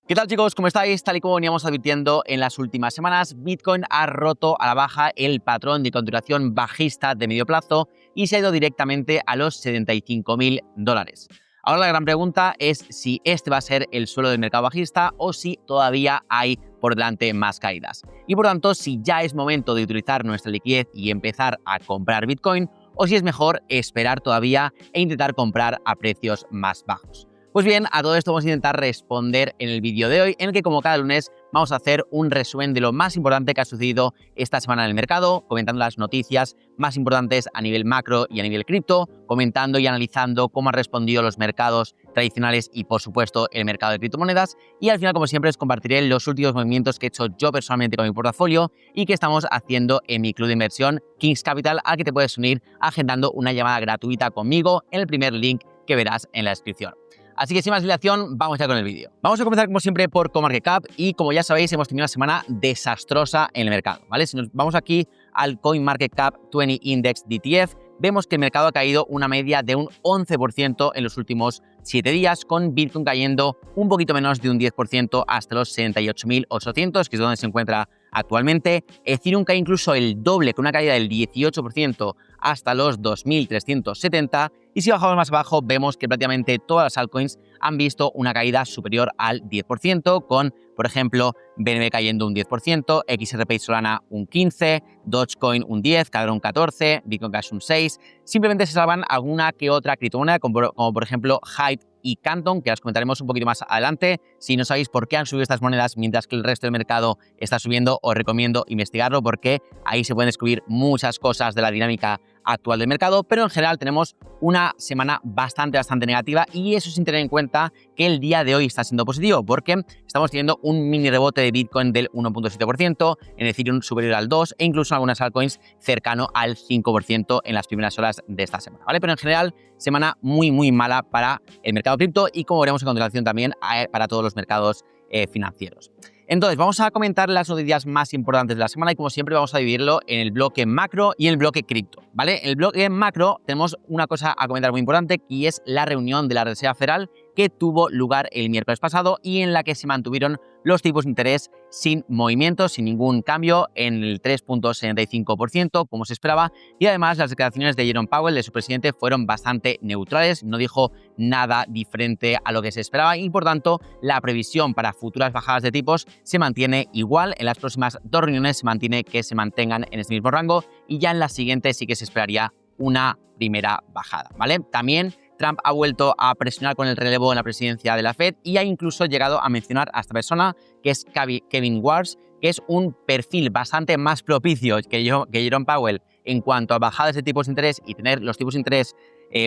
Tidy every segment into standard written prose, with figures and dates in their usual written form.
¿Qué tal, chicos? ¿Cómo estáis? Tal y como veníamos advirtiendo en las últimas semanas, Bitcoin ha roto a la baja el patrón de continuación bajista de medio plazo y se ha ido directamente a los $75.000. Ahora la gran pregunta es si este va a ser el suelo del mercado bajista o si todavía hay por delante más caídas. Y por tanto, si ya es momento de utilizar nuestra liquidez y empezar a comprar Bitcoin o si es mejor esperar todavía e intentar comprar a precios más bajos. Pues bien, a todo esto vamos a intentar responder en el vídeo de hoy, en el que como cada lunes vamos a hacer un resumen de lo más importante que ha sucedido esta semana en el mercado, comentando las noticias más importantes a nivel macro y a nivel cripto, comentando y analizando cómo han respondido los mercados tradicionales y, por supuesto, el mercado de criptomonedas. Y al final, como siempre, os compartiré los últimos movimientos que he hecho yo personalmente con mi portafolio y que estamos haciendo en mi club de inversión Kings Capital, al que te puedes unir agendando una llamada gratuita conmigo en el primer link que verás en la descripción. Así que sin más dilación, vamos ya con el vídeo. Vamos a comenzar como siempre por CoinMarketCap y como ya sabéis hemos tenido una semana desastrosa en el mercado, ¿vale? Si nos vamos aquí al CoinMarketCap 20 Index DTF, vemos que el mercado ha caído una media de un 11% en los últimos 7 días, con Bitcoin cayendo un poquito menos de un 10% hasta los 78.800, que es donde se encuentra actualmente. Ethereum cae incluso el doble, con una caída del 18% hasta los 2.370. Y si bajamos más abajo, vemos que prácticamente todas las altcoins han visto una caída superior al 10%, con, por ejemplo, BNB cayendo un 10%, XRP y Solana un 15%, Dogecoin un 10%, Cardano un 14%, Bitcoin Cash un 6%. Simplemente se salvan alguna que otra criptomoneda, como por ejemplo Hype y Canton, que las comentaremos un poquito más adelante. Si no sabéis por qué han subido estas monedas mientras que el resto del mercado está subiendo, os recomiendo investigarlo porque ahí se pueden descubrir muchas cosas de la dinámica actual del mercado, pero en general tenemos una semana bastante negativa y eso sin tener en cuenta que el día de hoy está siendo positivo porque estamos teniendo un mini rebote de Bitcoin del 1.7%, en Ethereum superior al 2% e incluso en algunas altcoins cercano al 5% en las primeras horas de esta semana, ¿vale? Pero en general, semana muy mala para el mercado cripto y como veremos a continuación también para todos los mercados financieros. Entonces, vamos a comentar las noticias más importantes de la semana y como siempre vamos a dividirlo en el bloque macro y en el bloque cripto, ¿vale? En el bloque macro tenemos una cosa a comentar muy importante y es la reunión de la Reserva Federal que tuvo lugar el miércoles pasado y en la que se mantuvieron los tipos de interés sin movimiento, sin ningún cambio, en el 3.75%, como se esperaba, y además las declaraciones de Jerome Powell, de su presidente, fueron bastante neutrales, no dijo nada diferente a lo que se esperaba y, por tanto, la previsión para futuras bajadas de tipos se mantiene igual. En las próximas dos reuniones se mantiene que se mantengan en ese mismo rango y ya en la siguiente sí que se esperaría una primera bajada, ¿vale? También Trump ha vuelto a presionar con el relevo en la presidencia de la Fed y ha incluso llegado a mencionar a esta persona, que es Kevin Warsh, que es un perfil bastante más propicio que Jerome Powell en cuanto a bajadas de tipos de interés y tener los tipos de interés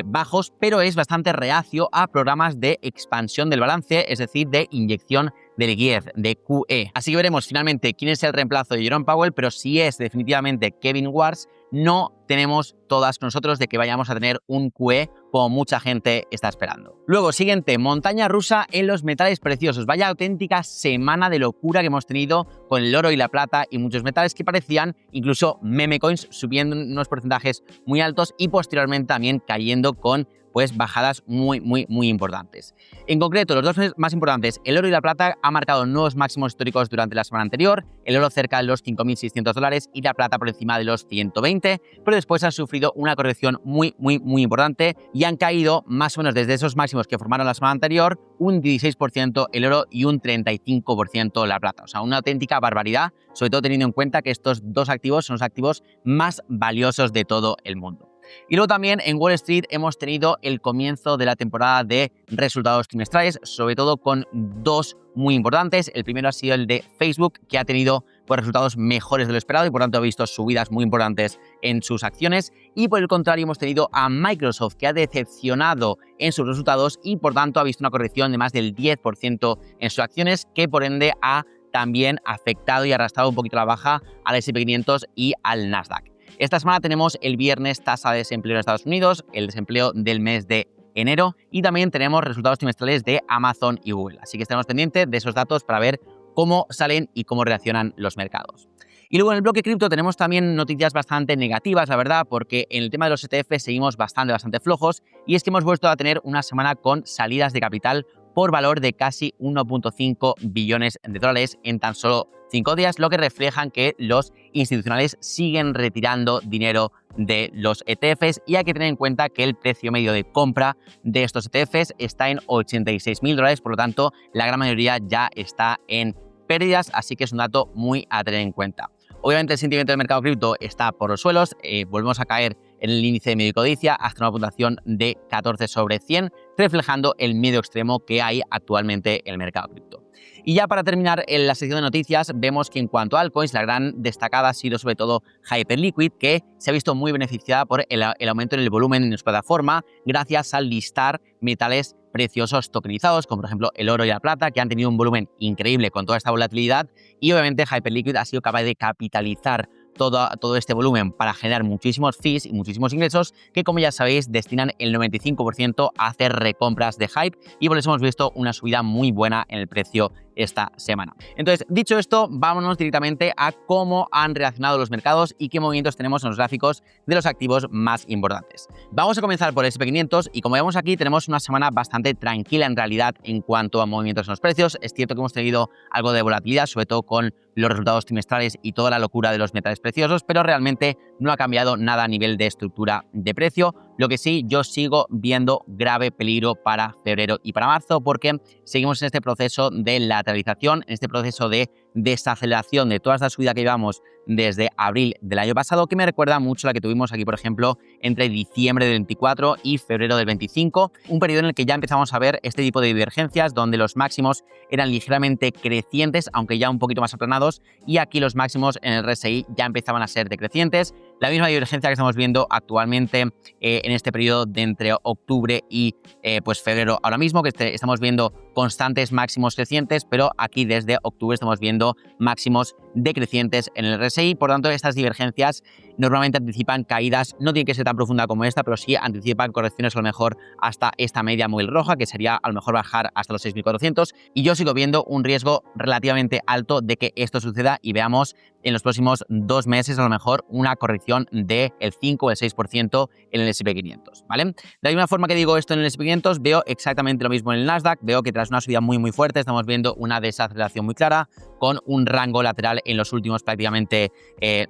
bajos, pero es bastante reacio a programas de expansión del balance, es decir, de inyección de liquidez, de QE. Así que veremos finalmente quién es el reemplazo de Jerome Powell, pero si es definitivamente Kevin Warsh, no tenemos todas con nosotros de que vayamos a tener un QE como mucha gente está esperando. Luego, siguiente, montaña rusa en los metales preciosos. Vaya auténtica semana de locura que hemos tenido con el oro y la plata y muchos metales que parecían incluso meme coins subiendo unos porcentajes muy altos y posteriormente también cayendo con bajadas muy importantes. En concreto, los dos más importantes, el oro y la plata, han marcado nuevos máximos históricos durante la semana anterior, el oro cerca de los $5.600 y la plata por encima de los 120, pero después han sufrido una corrección muy importante y han caído más o menos desde esos máximos que formaron la semana anterior, un 16% el oro y un 35% la plata. O sea, una auténtica barbaridad, sobre todo teniendo en cuenta que estos dos activos son los activos más valiosos de todo el mundo. Y luego también en Wall Street hemos tenido el comienzo de la temporada de resultados trimestrales, sobre todo con dos muy importantes. El primero ha sido el de Facebook, que ha tenido resultados mejores de lo esperado y por tanto ha visto subidas muy importantes en sus acciones. Y por el contrario hemos tenido a Microsoft, que ha decepcionado en sus resultados y por tanto ha visto una corrección de más del 10% en sus acciones, que por ende ha también afectado y arrastrado un poquito la baja al S&P 500 y al Nasdaq. Esta semana tenemos el viernes tasa de desempleo en Estados Unidos, el desempleo del mes de enero y también tenemos resultados trimestrales de Amazon y Google. Así que estaremos pendientes de esos datos para ver cómo salen y cómo reaccionan los mercados. Y luego en el bloque cripto tenemos también noticias bastante negativas, la verdad, porque en el tema de los ETF seguimos bastante flojos y es que hemos vuelto a tener una semana con salidas de capital por valor de casi 1,5 billones de dólares en tan solo 5 días, lo que reflejan que los institucionales siguen retirando dinero de los ETFs, y hay que tener en cuenta que el precio medio de compra de estos ETFs está en 86.000 dólares, por lo tanto la gran mayoría ya está en pérdidas, así que es un dato muy a tener en cuenta. Obviamente el sentimiento del mercado cripto está por los suelos, volvemos a caer en el índice de miedo y codicia hasta una puntuación de 14 sobre 100, reflejando el miedo extremo que hay actualmente en el mercado cripto. Y ya para terminar en la sección de noticias, vemos que en cuanto a altcoins, la gran destacada ha sido sobre todo Hyperliquid, que se ha visto muy beneficiada por el aumento en el volumen en su plataforma gracias al listar metales preciosos tokenizados, como por ejemplo el oro y la plata, que han tenido un volumen increíble con toda esta volatilidad, y obviamente Hyperliquid ha sido capaz de capitalizar todo este volumen para generar muchísimos fees y muchísimos ingresos que, como ya sabéis, destinan el 95% a hacer recompras de Hype, y por eso hemos visto una subida muy buena en el precio esta semana. Entonces, dicho esto, vámonos directamente a cómo han reaccionado los mercados y qué movimientos tenemos en los gráficos de los activos más importantes. Vamos a comenzar por el SP500 y, como vemos aquí, tenemos una semana bastante tranquila en realidad en cuanto a movimientos en los precios. Es cierto que hemos tenido algo de volatilidad, sobre todo con los resultados trimestrales y toda la locura de los metales preciosos, pero realmente no ha cambiado nada a nivel de estructura de precio. Lo que sí, yo sigo viendo grave peligro para febrero y para marzo, porque seguimos en este proceso de lateralización, en este proceso de desaceleración de toda esta subida que llevamos desde abril del año pasado, que me recuerda mucho a la que tuvimos aquí, por ejemplo, entre diciembre del 24 y febrero del 25, un periodo en el que ya empezamos a ver este tipo de divergencias, donde los máximos eran ligeramente crecientes, aunque ya un poquito más aplanados, y aquí los máximos en el RSI ya empezaban a ser decrecientes. La misma divergencia que estamos viendo actualmente en este periodo de entre octubre y pues febrero ahora mismo, que estamos viendo constantes máximos crecientes, pero aquí desde octubre estamos viendo máximos decrecientes en el RSI. Por tanto, estas divergencias normalmente anticipan caídas, no tiene que ser tan profunda como esta, pero sí anticipan correcciones a lo mejor hasta esta media móvil roja, que sería a lo mejor bajar hasta los 6.400, y yo sigo viendo un riesgo relativamente alto de que esto suceda y veamos en los próximos 2 meses a lo mejor una corrección del 5 o el 6% en el SP500, ¿vale? De la misma forma que digo esto en el SP500, veo exactamente lo mismo en el Nasdaq. Veo que tras una subida muy fuerte estamos viendo una desaceleración muy clara, con un rango lateral en los últimos prácticamente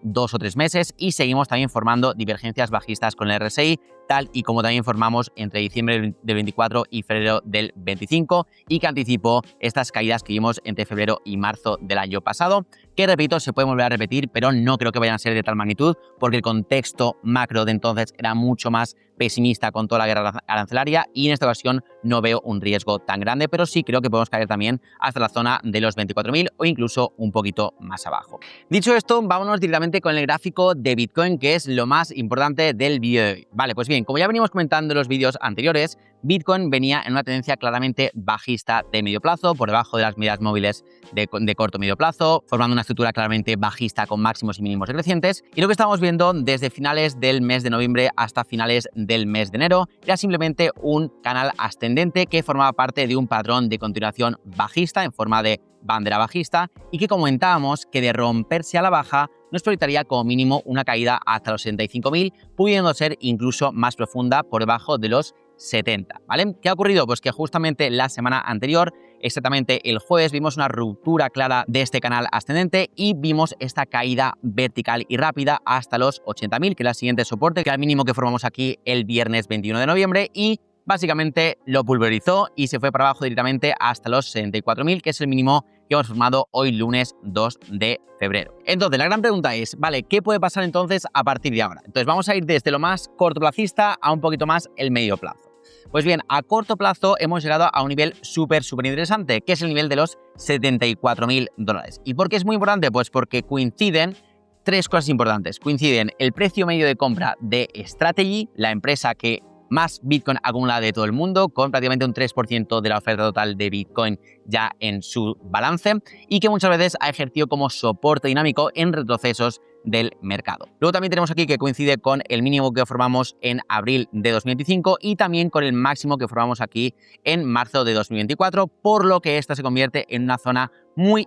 2 o 3 meses, y seguimos también formando divergencias bajistas con el RSI, tal y como también formamos entre diciembre del 24 y febrero del 25, y que anticipó estas caídas que vimos entre febrero y marzo del año pasado, que repito, se pueden volver a repetir, pero no creo que vayan a ser de tal magnitud, porque el contexto macro de entonces era mucho más pesimista con toda la guerra arancelaria, y en esta ocasión no veo un riesgo tan grande, pero sí creo que podemos caer también hasta la zona de los 24.000 o incluso un poquito más abajo. Dicho esto, vámonos directamente con el gráfico de Bitcoin, que es lo más importante del vídeo de hoy. Vale, pues bien, como ya venimos comentando en los vídeos anteriores, Bitcoin venía en una tendencia claramente bajista de medio plazo, por debajo de las medias móviles de corto medio plazo, formando una estructura claramente bajista con máximos y mínimos decrecientes, y lo que estamos viendo desde finales del mes de noviembre hasta finales del mes de enero era simplemente un canal ascendente que formaba parte de un patrón de continuación bajista en forma de bandera bajista, y que comentábamos que de romperse a la baja nos proyectaría como mínimo una caída hasta los 65.000, pudiendo ser incluso más profunda por debajo de los 70, ¿vale? ¿Qué ha ocurrido? Pues que justamente la semana anterior, exactamente el jueves, vimos una ruptura clara de este canal ascendente y vimos esta caída vertical y rápida hasta los 80.000, que es el siguiente soporte, que es el mínimo que formamos aquí el viernes 21 de noviembre, y básicamente lo pulverizó y se fue para abajo directamente hasta los 74.000, que es el mínimo que hemos formado hoy lunes 2 de febrero. Entonces, la gran pregunta es, vale, ¿qué puede pasar entonces a partir de ahora? Entonces, vamos a ir desde lo más cortoplacista a un poquito más el medio plazo. Pues bien, a corto plazo hemos llegado a un nivel súper interesante, que es el nivel de los 74.000 dólares. ¿Y por qué es muy importante? Pues porque coinciden 3 cosas importantes. Coinciden el precio medio de compra de Strategy, la empresa que más Bitcoin acumulada de todo el mundo, con prácticamente un 3% de la oferta total de Bitcoin ya en su balance, y que muchas veces ha ejercido como soporte dinámico en retrocesos del mercado. Luego también tenemos aquí que coincide con el mínimo que formamos en abril de 2025 y también con el máximo que formamos aquí en marzo de 2024, por lo que esta se convierte en una zona muy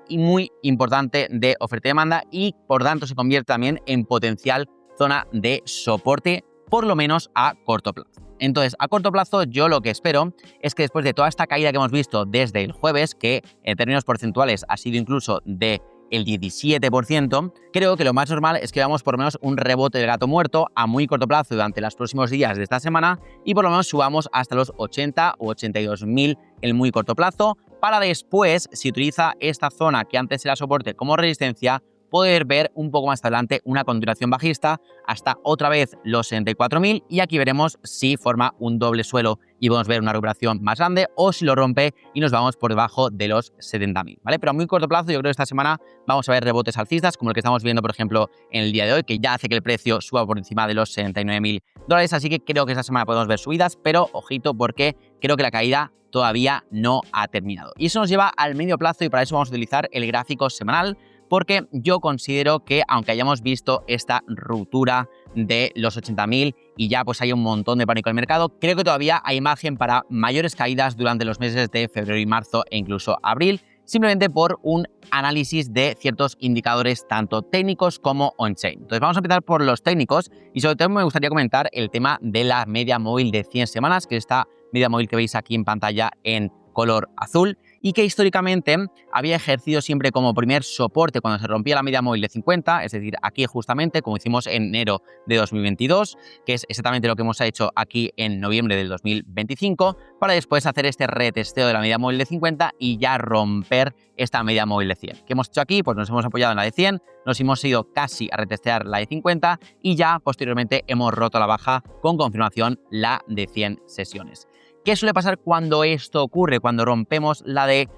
importante de oferta y demanda, y por tanto se convierte también en potencial zona de soporte, por lo menos a corto plazo. Entonces, a corto plazo, yo lo que espero es que después de toda esta caída que hemos visto desde el jueves, que en términos porcentuales ha sido incluso de el 17%, creo que lo más normal es que veamos por lo menos un rebote del gato muerto a muy corto plazo durante los próximos días de esta semana y por lo menos subamos hasta los 80 o 82.000 en muy corto plazo, para después, si utiliza esta zona que antes era soporte como resistencia, poder ver un poco más adelante una continuación bajista hasta otra vez los 64.000 y aquí veremos si forma un doble suelo y podemos ver una recuperación más grande o si lo rompe y nos vamos por debajo de los 70.000, ¿vale? Pero a muy corto plazo yo creo que esta semana vamos a ver rebotes alcistas como el que estamos viendo por ejemplo en el día de hoy, que ya hace que el precio suba por encima de los 79.000 dólares, así que creo que esta semana podemos ver subidas, pero ojito porque creo que la caída todavía no ha terminado. Y eso nos lleva al medio plazo y para eso vamos a utilizar el gráfico semanal, porque yo considero que aunque hayamos visto esta ruptura de los 80.000 y ya pues hay un montón de pánico en el mercado, creo que todavía hay margen para mayores caídas durante los meses de febrero y marzo e incluso abril, simplemente por un análisis de ciertos indicadores tanto técnicos como on-chain. Entonces vamos a empezar por los técnicos y sobre todo me gustaría comentar el tema de la media móvil de 100 semanas, que es esta media móvil que veis aquí en pantalla en color azul y que históricamente había ejercido siempre como primer soporte cuando se rompía la media móvil de 50, es decir, aquí justamente como hicimos en enero de 2022, que es exactamente lo que hemos hecho aquí en noviembre del 2025, para después hacer este retesteo de la media móvil de 50 y ya romper esta media móvil de 100. ¿Qué hemos hecho aquí? Pues nos hemos apoyado en la de 100, nos hemos ido casi a retestear la de 50 y ya posteriormente hemos roto a la baja con confirmación la de 100 sesiones. ¿Qué suele pasar cuando esto ocurre, cuando rompemos la de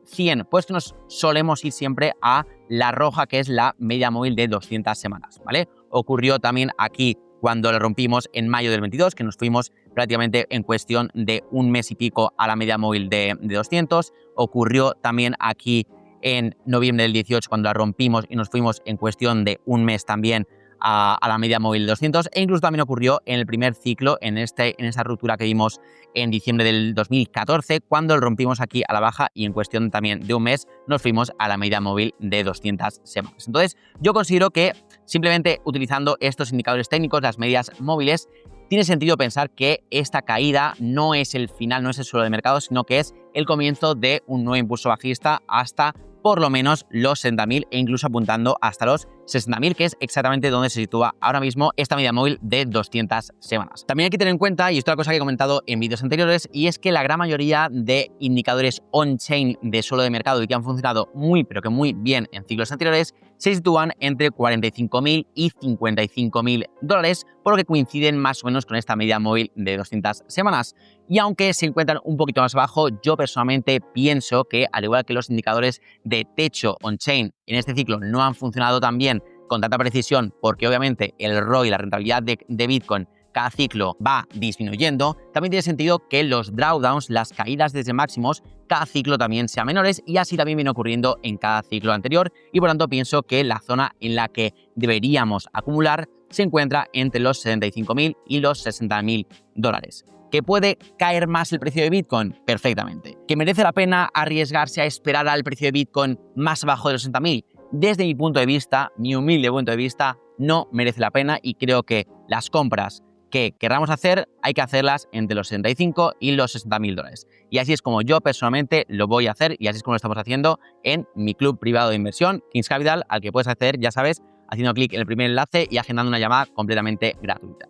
100? Pues que nos solemos ir siempre a la roja, que es la media móvil de 200 semanas, ¿vale? Ocurrió también aquí cuando la rompimos en mayo del 22, que nos fuimos prácticamente en cuestión de un mes y pico a la media móvil de 200. Ocurrió también aquí en noviembre del 18, cuando la rompimos y nos fuimos en cuestión de un mes también a la media móvil de 200, e incluso también ocurrió en el primer ciclo, en esa ruptura que vimos en diciembre del 2014, cuando lo rompimos aquí a la baja y en cuestión también de un mes nos fuimos a la media móvil de 200 semanas. Entonces, yo considero que simplemente utilizando estos indicadores técnicos, las medias móviles, tiene sentido pensar que esta caída no es el final, no es el suelo de mercado, sino que es el comienzo de un nuevo impulso bajista hasta por lo menos los 60.000 e incluso apuntando hasta los 60.000, que es exactamente donde se sitúa ahora mismo esta media móvil de 200 semanas. También hay que tener en cuenta, y esto es una cosa que he comentado en vídeos anteriores, y es que la gran mayoría de indicadores on-chain de suelo de mercado y que han funcionado muy, pero que muy bien en ciclos anteriores, se sitúan entre 45.000 y 55.000 dólares, por lo que coinciden más o menos con esta media móvil de 200 semanas. Y aunque se encuentran un poquito más abajo, yo personalmente pienso que, al igual que los indicadores de techo on-chain en este ciclo no han funcionado tan bien con tanta precisión, porque obviamente el ROI, la rentabilidad de Bitcoin, cada ciclo va disminuyendo, también tiene sentido que los drawdowns, las caídas desde máximos, cada ciclo también sean menores, y así también viene ocurriendo en cada ciclo anterior, y por tanto pienso que la zona en la que deberíamos acumular se encuentra entre los 75.000 y los 60.000 dólares. ¿Que puede caer más el precio de Bitcoin? Perfectamente. ¿Que merece la pena arriesgarse a esperar al precio de Bitcoin más abajo de los 60.000? Desde mi punto de vista, mi humilde punto de vista, no merece la pena, y creo que las compras que queramos hacer hay que hacerlas entre los 65 y los 60.000 dólares. Y así es como yo personalmente lo voy a hacer, y así es como lo estamos haciendo en mi club privado de inversión, Kings Capital, al que puedes acceder, ya sabes, haciendo clic en el primer enlace y agendando una llamada completamente gratuita.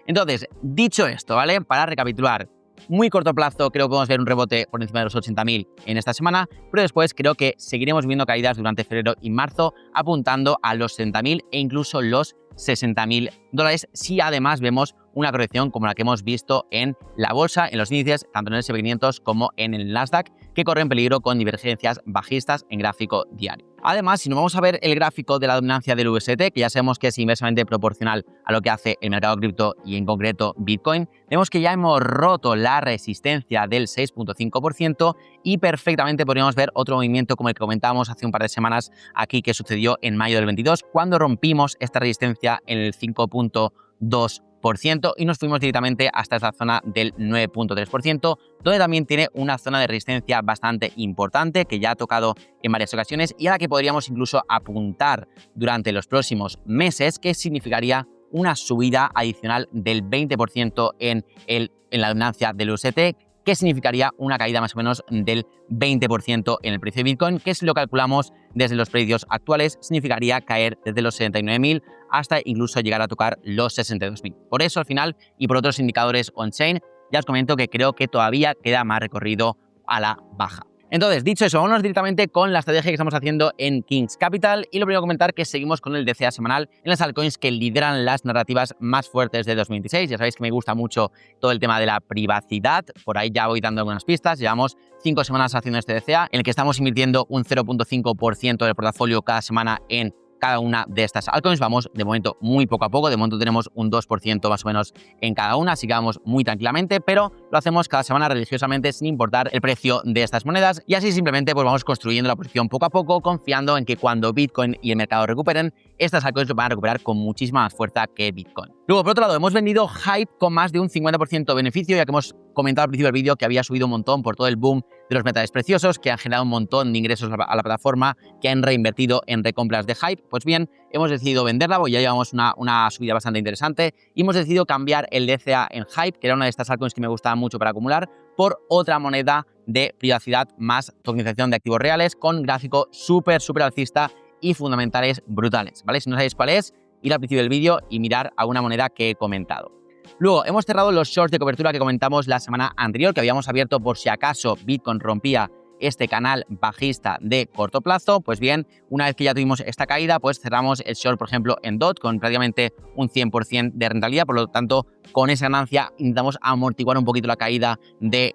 Entonces, dicho esto, ¿vale? Para recapitular, muy corto plazo creo que podemos ver un rebote por encima de los 80.000 en esta semana, pero después creo que seguiremos viendo caídas durante febrero y marzo, apuntando a los 70.000 e incluso los 60.000 dólares, si además vemos una corrección como la que hemos visto en la bolsa, en los índices, tanto en el S&P 500 como en el Nasdaq, que corren peligro con divergencias bajistas en gráfico diario. Además, si nos vamos a ver el gráfico de la dominancia del UST, que ya sabemos que es inversamente proporcional a lo que hace el mercado cripto y en concreto Bitcoin, vemos que ya hemos roto la resistencia del 6.5% y perfectamente podríamos ver otro movimiento como el que comentábamos hace un par de semanas aquí, que sucedió en mayo del 22, cuando rompimos esta resistencia en el 5.2% y nos fuimos directamente hasta esta zona del 9.3%, donde también tiene una zona de resistencia bastante importante que ya ha tocado en varias ocasiones y a la que podríamos incluso apuntar durante los próximos meses, que significaría una subida adicional del 20% en la dominancia del UST, que significaría una caída más o menos del 20% en el precio de Bitcoin, que si lo calculamos desde los precios actuales, significaría caer desde los 79.000 hasta incluso llegar a tocar los 62.000. Por eso, al final, y por otros indicadores on-chain, ya os comento que creo que todavía queda más recorrido a la baja. Entonces, dicho eso, vámonos directamente con la estrategia que estamos haciendo en Kings Capital. Y lo primero que comentar que seguimos con el DCA semanal en las altcoins que lideran las narrativas más fuertes de 2026. Ya sabéis que me gusta mucho todo el tema de la privacidad. Por ahí ya voy dando algunas pistas. Llevamos 5 semanas haciendo este DCA, en el que estamos invirtiendo un 0.5% del portafolio cada semana en cada una de estas altcoins. Vamos de momento muy poco a poco, de momento tenemos un 2% más o menos en cada una, así que vamos muy tranquilamente, pero lo hacemos cada semana religiosamente sin importar el precio de estas monedas, y así simplemente pues vamos construyendo la posición poco a poco, confiando en que cuando Bitcoin y el mercado recuperen, estas altcoins lo van a recuperar con muchísima más fuerza que Bitcoin. Luego, por otro lado, hemos vendido Hype con más de un 50% de beneficio, ya que hemos comentado al principio del vídeo que había subido un montón por todo el boom de los metales preciosos, que han generado un montón de ingresos a la plataforma, que han reinvertido en recompras de Hype. Pues bien, hemos decidido venderla, porque ya llevamos una subida bastante interesante, y hemos decidido cambiar el DCA en Hype, que era una de estas altcoins que me gustaba mucho para acumular, por otra moneda de privacidad más tokenización de activos reales, con gráfico súper alcista y fundamentales brutales, ¿vale? Si no sabéis cuál es, ir al principio del vídeo y mirar a una moneda que he comentado. Luego, hemos cerrado los shorts de cobertura que comentamos la semana anterior, que habíamos abierto por si acaso Bitcoin rompía este canal bajista de corto plazo. Pues bien, una vez que ya tuvimos esta caída, pues cerramos el short, por ejemplo, en DOT con prácticamente un 100% de rentabilidad. Por lo tanto, con esa ganancia intentamos amortiguar un poquito la caída del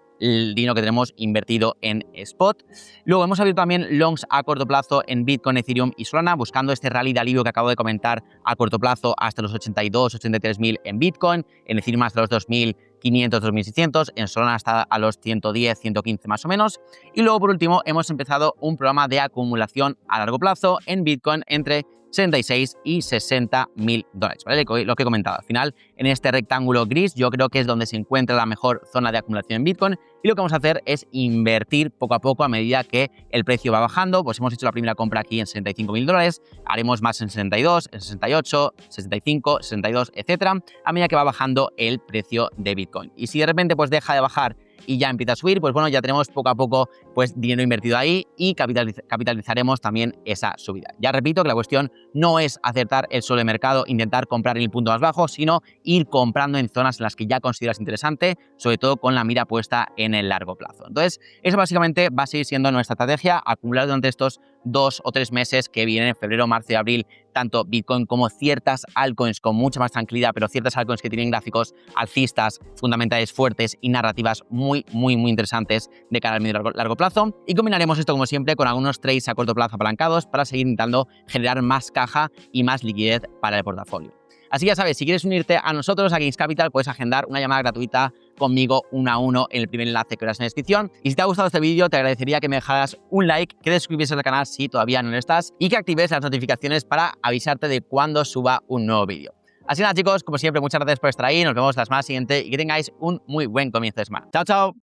dinero que tenemos invertido en spot. Luego hemos abierto también longs a corto plazo en Bitcoin, Ethereum y Solana, buscando este rally de alivio que acabo de comentar a corto plazo hasta los 83.000 en Bitcoin, en Ethereum hasta los 2.500, 2.600, en Solana hasta a los 110, 115 más o menos. Y luego, por último, hemos empezado un programa de acumulación a largo plazo en Bitcoin entre 76 y 60.000 dólares, ¿vale? Lo que he comentado. Al final, en este rectángulo gris, yo creo que es donde se encuentra la mejor zona de acumulación en Bitcoin, y lo que vamos a hacer es invertir poco a poco a medida que el precio va bajando. Pues hemos hecho la primera compra aquí en 65.000 dólares, haremos más en 62, en 68, 65, 62, etcétera, a medida que va bajando el precio de Bitcoin. Y si de repente pues deja de bajar y ya empieza a subir, pues bueno, ya tenemos poco a poco pues dinero invertido ahí y capitalizaremos también esa subida. Ya repito que la cuestión no es acertar el suelo de mercado, intentar comprar en el punto más bajo, sino ir comprando en zonas en las que ya consideras interesante, sobre todo con la mira puesta en el largo plazo. Entonces, eso básicamente va a seguir siendo nuestra estrategia, acumular durante estos 2 o 3 meses que vienen, en febrero, marzo y abril, tanto Bitcoin como ciertas altcoins con mucha más tranquilidad, pero ciertas altcoins que tienen gráficos alcistas, fundamentales fuertes y narrativas muy interesantes de cara al medio y largo plazo. Y combinaremos esto, como siempre, con algunos trades a corto plazo apalancados para seguir intentando generar más caja y más liquidez para el portafolio. Así que ya sabes, si quieres unirte a nosotros, a Kings Capital, puedes agendar una llamada gratuita conmigo 1 a 1 en el primer enlace que verás en la descripción. Y si te ha gustado este vídeo, te agradecería que me dejaras un like, que te suscribieses al canal si todavía no lo estás y que actives las notificaciones para avisarte de cuando suba un nuevo vídeo. Así que nada, chicos, como siempre, muchas gracias por estar ahí, nos vemos la semana siguiente y que tengáis un muy buen comienzo de semana. ¡Chao, chao!